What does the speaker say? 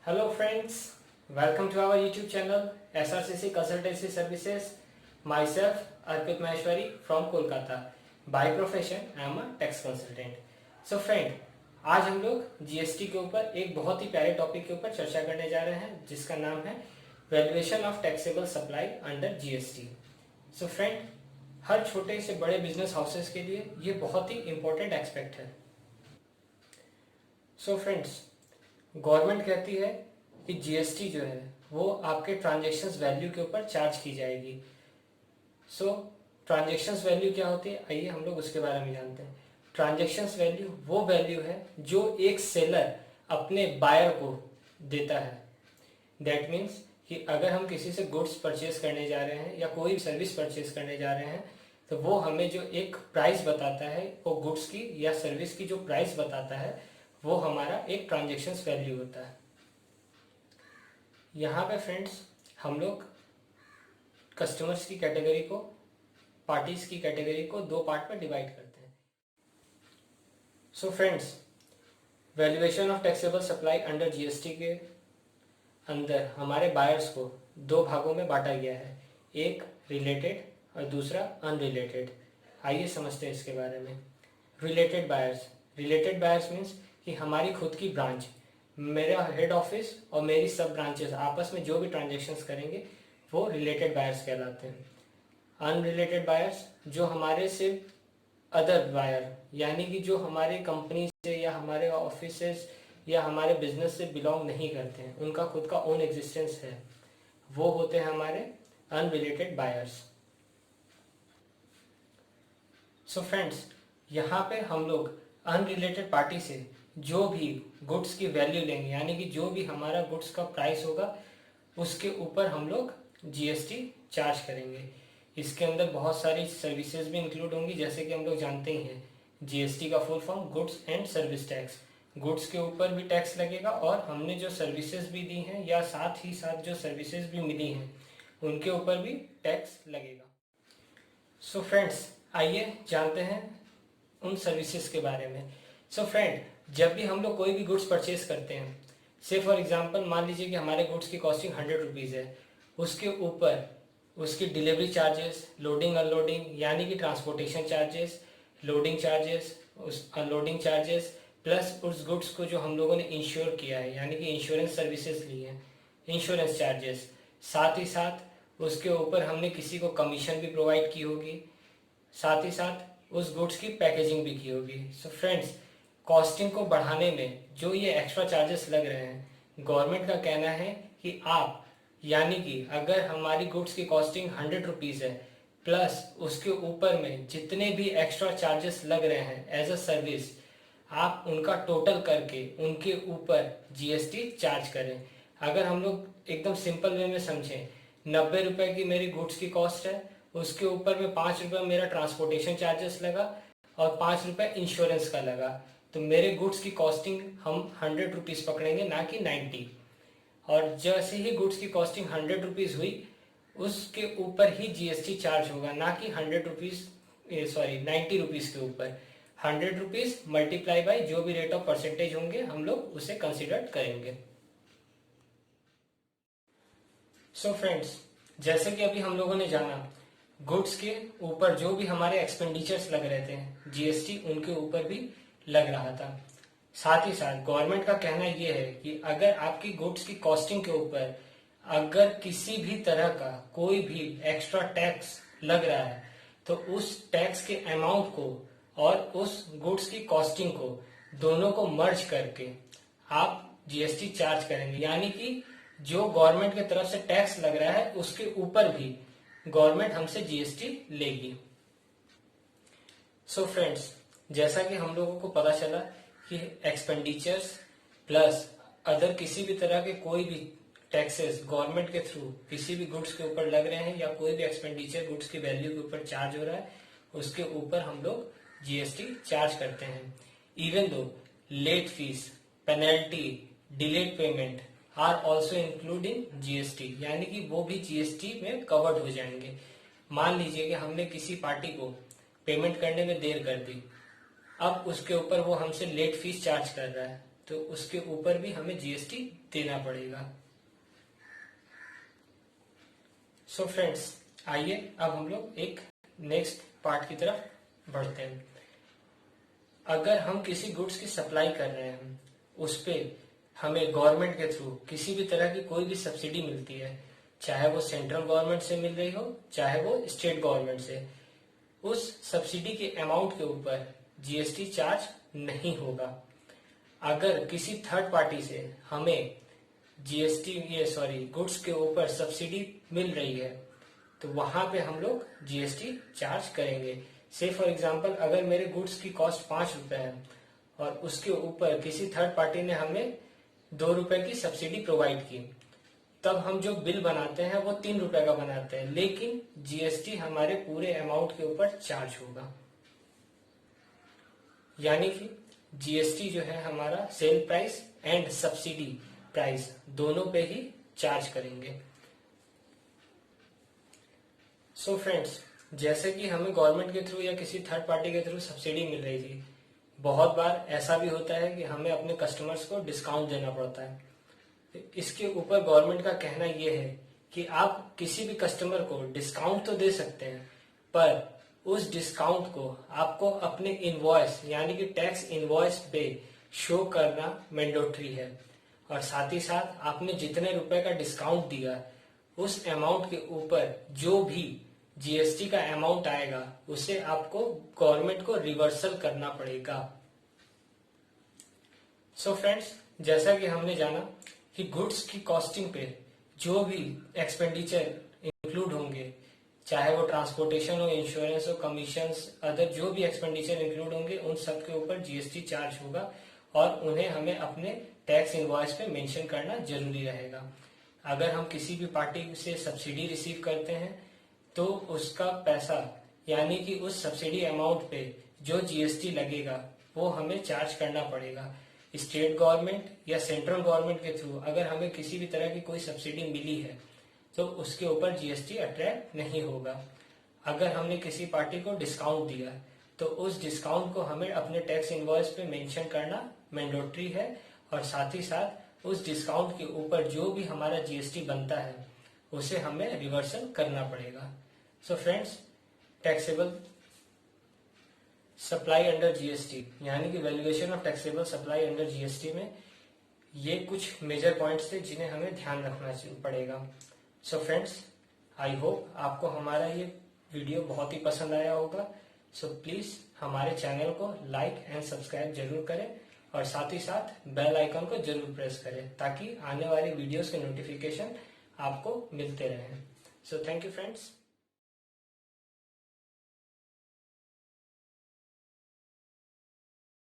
Hello friends, welcome to our YouTube channel SRCC Consultancy Services. Myself Arpit Maheshwari from Kolkata. By profession I am a tax consultant. So friend, आज हम लोग GST के ऊपर एक बहुत ही प्यारे topic के ऊपर चर्चा करने जा रहे हैं जिसका नाम है valuation of taxable supply under GST. So friend, हर छोटे से बड़े बिजनेस हाउसेस के लिए ये बहुत ही इंपॉर्टेंट एस्पेक्ट है. सो फ्रेंड्स, गवर्नमेंट कहती है कि जीएसटी जो है वो आपके ट्रांजैक्शंस वैल्यू के ऊपर चार्ज की जाएगी. सो ट्रांजैक्शंस वैल्यू क्या होती है, आइए हम लोग उसके बारे में जानते हैं. ट्रांजैक्शंस वैल्यू वो वैल्यू है जो एक सेलर अपने बायर को देता है. दैट मीन्स कि अगर हम किसी से गुड्स परचेज करने जा रहे हैं या कोई सर्विस परचेज करने जा रहे हैं तो वो हमें जो एक प्राइस बताता है, वो गुड्स की या सर्विस की जो प्राइस बताता है वो हमारा एक ट्रांजैक्शंस वैल्यू होता है. यहाँ पे फ्रेंड्स हम लोग कस्टमर्स की कैटेगरी को, पार्टीज की कैटेगरी को दो पार्ट में डिवाइड करते हैं. So friends, valuation of taxable supply under GST के अंदर हमारे बायर्स को दो भागों में बांटा गया है, एक रिलेटेड और दूसरा अनरिलेटेड. आइए समझते हैं इसके बारे में. रिलेटेड बायर्स मीन्स कि हमारी खुद की ब्रांच, मेरा हेड ऑफिस और मेरी सब ब्रांचेस आपस में जो भी ट्रांजेक्शन्स करेंगे वो रिलेटेड बायर्स कहलाते हैं. अनरिलेटेड बायर्स जो हमारे सिर्फ अदर बायर, यानी कि जो हमारे कंपनी से या हमारे ऑफिसेस या हमारे बिजनेस से बिलोंग नहीं करते हैं, उनका खुद का ओन एग्जिस्टेंस है, वो होते हैं हमारे अनरिलेटेड बायर्स. सो फ्रेंड्स, यहाँ पे हम लोग अनरिलेटेड पार्टी से जो भी गुड्स की वैल्यू लेंगे, यानी कि जो भी हमारा गुड्स का प्राइस होगा उसके ऊपर हम लोग जीएसटी चार्ज करेंगे. इसके अंदर बहुत सारी सर्विसेज भी इंक्लूड होंगी, जैसे कि हम लोग जानते ही हैं जीएसटी का full form goods and service tax. Goods के ऊपर भी टैक्स लगेगा और हमने जो सर्विसेज भी दी हैं या साथ ही साथ जो सर्विसेज भी मिली हैं उनके ऊपर भी टैक्स लगेगा. सो फ्रेंड्स, आइए जानते हैं उन सर्विसेज के बारे में. सो फ्रेंड, जब भी हम लोग कोई भी गुड्स परचेज करते हैं, से फॉर एग्जांपल मान लीजिए कि हमारे गुड्स की कॉस्टिंग 100 रुपीज़ है, उसके ऊपर उसकी डिलीवरी चार्जेस, लोडिंग अनलोडिंग यानी कि ट्रांसपोर्टेशन चार्जेस, लोडिंग चार्जेस, उस अनलोडिंग चार्जेस, प्लस उस गुड्स को जो हम लोगों ने इंश्योर किया है यानी कि इंश्योरेंस सर्विसेज ली हैं, इंश्योरेंस चार्जेस, साथ ही साथ उसके ऊपर हमने किसी को कमीशन भी प्रोवाइड की होगी, साथ ही साथ उस गुड्स की पैकेजिंग भी की होगी. सो फ्रेंड्स, कॉस्टिंग को बढ़ाने में जो ये एक्स्ट्रा चार्जेस लग रहे हैं, गवर्नमेंट का कहना है कि आप, यानी कि अगर हमारी गुड्स की कॉस्टिंग 100 रुपीज़ है प्लस उसके ऊपर में जितने भी एक्स्ट्रा चार्जेस लग रहे हैं एज अ सर्विस, आप उनका टोटल करके उनके ऊपर जीएसटी चार्ज करें. अगर हम लोग एकदम सिंपल वे में समझें, 90 रुपये की मेरी गुड्स की कॉस्ट है, उसके ऊपर में 5 रुपये मेरा ट्रांसपोर्टेशन चार्जेस लगा और 5 रुपये इंश्योरेंस का लगा, तो मेरे गुड्स की कॉस्टिंग हम 100 रुपीज़ पकड़ेंगे, ना कि 90. और जैसे ही गुड्स की कॉस्टिंग 100 रुपीज़ हुई उसके ऊपर ही जीएसटी चार्ज होगा, ना कि 90 रुपीज़ के ऊपर. 100 रुपीज़ मल्टीप्लाई बाई जो भी रेट ऑफ परसेंटेज होंगे हम लोग उसे कंसिडर करेंगे. सो फ्रेंड्स, जैसे कि अभी हम लोगों ने जाना, गुड्स के ऊपर जो भी हमारे एक्सपेंडिचर्स लग रहे थे जीएसटी उनके ऊपर भी लग रहा था. साथ ही साथ गवर्नमेंट का कहना यह है कि अगर आपकी गुड्स की कॉस्टिंग के ऊपर अगर किसी भी तरह का कोई भी एक्स्ट्रा टैक्स लग रहा है तो उस टैक्स के अमाउंट को और उस गुड्स की कॉस्टिंग को दोनों को मर्ज करके आप जीएसटी चार्ज करेंगे, यानी कि जो गवर्नमेंट की तरफ से टैक्स लग रहा है उसके ऊपर भी गवर्नमेंट हमसे जीएसटी लेगी. सो फ्रेंड्स, जैसा कि हम लोगों को पता चला कि एक्सपेंडिचर्स प्लस अदर किसी भी तरह के कोई भी टैक्सेस गवर्नमेंट के थ्रू किसी भी गुड्स के ऊपर लग रहे हैं या कोई भी एक्सपेंडिचर गुड्स की वैल्यू के ऊपर चार्ज हो रहा है, उसके ऊपर हम लोग जीएसटी चार्ज करते हैं. Even though late fees, penalty, delayed payment are also including GST, यानी कि वो भी जीएसटी में कवर्ड हो जाएंगे. मान लीजिए कि हमने किसी पार्टी को पेमेंट करने में देर कर दी, अब उसके ऊपर वो हमसे लेट फीस चार्ज कर रहा है, तो उसके ऊपर भी हमें जीएसटी देना पड़ेगा। सो फ्रेंड्स, आइए अब हम लोग एक नेक्स्ट पार्ट की तरफ बढ़ते हैं। अगर हम किसी गुड्स की सप्लाई कर रहे हैं, उस पे हमें गवर्नमेंट के थ्रू किसी भी तरह की कोई भी सब्सिडी मिलती है, चाहे वो सेंट्रल गवर्नमेंट से मिल रही हो चाहे वो स्टेट गवर्नमेंट से, उस सब्सिडी के अमाउंट के ऊपर जीएसटी चार्ज नहीं होगा। अगर किसी थर्ड पार्टी से हमें गुड्स के ऊपर सब्सिडी मिल रही है तो वहां पे हम लोग जीएसटी चार्ज करेंगे। से फॉर एग्जांपल, अगर मेरे गुड्स की कॉस्ट 5 रुपए है और उसके ऊपर किसी थर्ड पार्टी ने हमें 2 रुपए की सब्सिडी प्रोवाइड की, तब हम जो बिल बनाते हैं वो 3 रुपए का बनाते हैं, लेकिन जीएसटी हमारे पूरे अमाउंट के ऊपर चार्ज होगा। यानी कि जीएसटी जो है हमारा sale price and subsidy price दोनों पे ही चार्ज करेंगे। सो फ्रेंड्स, जैसे कि हमें गवर्नमेंट के थ्रू या किसी थर्ड पार्टी के थ्रू सब्सिडी मिल रही थी, बहुत बार ऐसा भी होता है कि हमें अपने कस्टमर्स को डिस्काउंट देना पड़ता है। इसके ऊपर गवर्नमेंट का कहना यह है कि आप किसी भी कस्टमर को डिस्काउंट तो दे सकते हैं, पर उस डिस्काउंट को आपको अपने इनवॉइस यानी कि टैक्स इनवॉइस पे शो करना मैंडेटरी है। और साथ ही साथ आपने जितने रुपए का डिस्काउंट दिया, उस अमाउंट के ऊपर जो भी जीएसटी का अमाउंट आएगा उसे आपको गवर्नमेंट को रिवर्सल करना पड़ेगा। सो फ्रेंड्स, जैसा कि हमने जाना कि गुड्स की कॉस्टिंग पे जो भी एक्सपेंडिचर इंक्लूड होंगे, चाहे वो ट्रांसपोर्टेशन हो, इंश्योरेंस हो, कमीशंस, अदर जो भी एक्सपेंडिचर इंक्लूड होंगे, उन सब के ऊपर जीएसटी चार्ज होगा और उन्हें हमें अपने टैक्स इनवॉइस पे मेंशन करना जरूरी रहेगा। अगर हम किसी भी पार्टी से सब्सिडी रिसीव करते हैं तो उसका पैसा यानी कि उस सब्सिडी अमाउंट पे जो जीएसटी लगेगा वो हमें चार्ज करना पड़ेगा। स्टेट गवर्नमेंट या सेंट्रल गवर्नमेंट के थ्रू अगर हमें किसी भी तरह की कोई सब्सिडी मिली है तो उसके ऊपर जीएसटी अट्रैक्ट नहीं होगा। अगर हमने किसी पार्टी को डिस्काउंट दिया तो उस डिस्काउंट को हमें अपने टैक्स इनवॉइस पे मेंशन करना मैंडेटरी है और साथ ही साथ उस डिस्काउंट के ऊपर जो भी हमारा जीएसटी बनता है उसे हमें रिवर्सल करना पड़ेगा। So friends, taxable supply under GST यानी कि valuation of taxable supply under GST में ये कुछ मेजर पॉइंट्स थे जिन्हें हमें ध्यान रखना पड़ेगा। सो फ्रेंड्स, आई होप आपको हमारा ये वीडियो बहुत ही पसंद आया होगा। सो प्लीज हमारे चैनल को लाइक एंड सब्सक्राइब जरूर करें और साथ ही साथ बेल आइकन को जरूर प्रेस करें ताकि आने वाली वीडियोस के नोटिफिकेशन आपको मिलते रहें। So thank you friends.